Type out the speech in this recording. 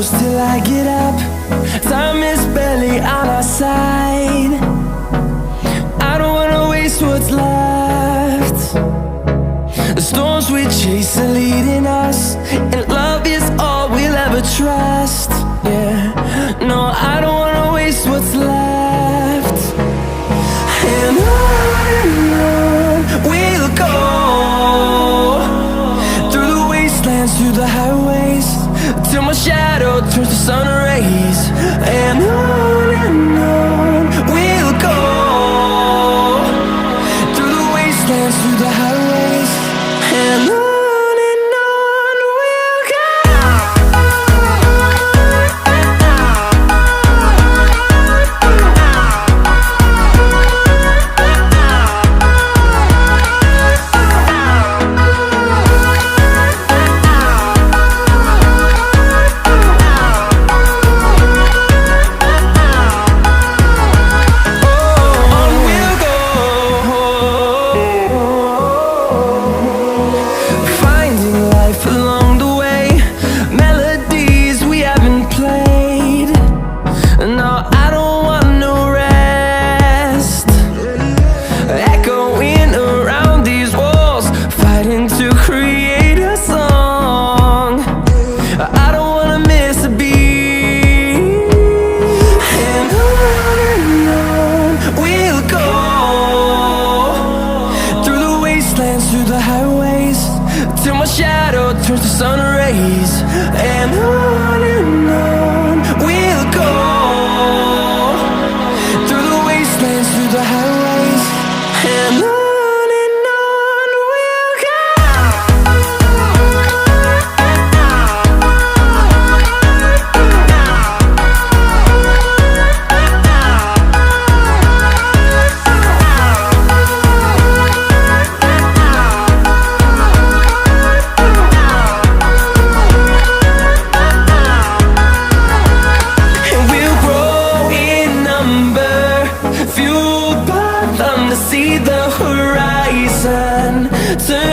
close till I get up. Time is barely on our side. I don't wanna waste what's left. The storms we chase are leading us, and love is all we'll ever trust. Yeah, no, I don't wanna waste what's left. And on we'll go, through the wastelands, through the highways, till my shadow turns to sun rays. And on we'll go, through the wastelands, through the highways, and on we'll go. Through the highways, till my shadow turns to sun rays. And on we'll go, through the wastelands, through the highways, and on we'll go. See the horizon turn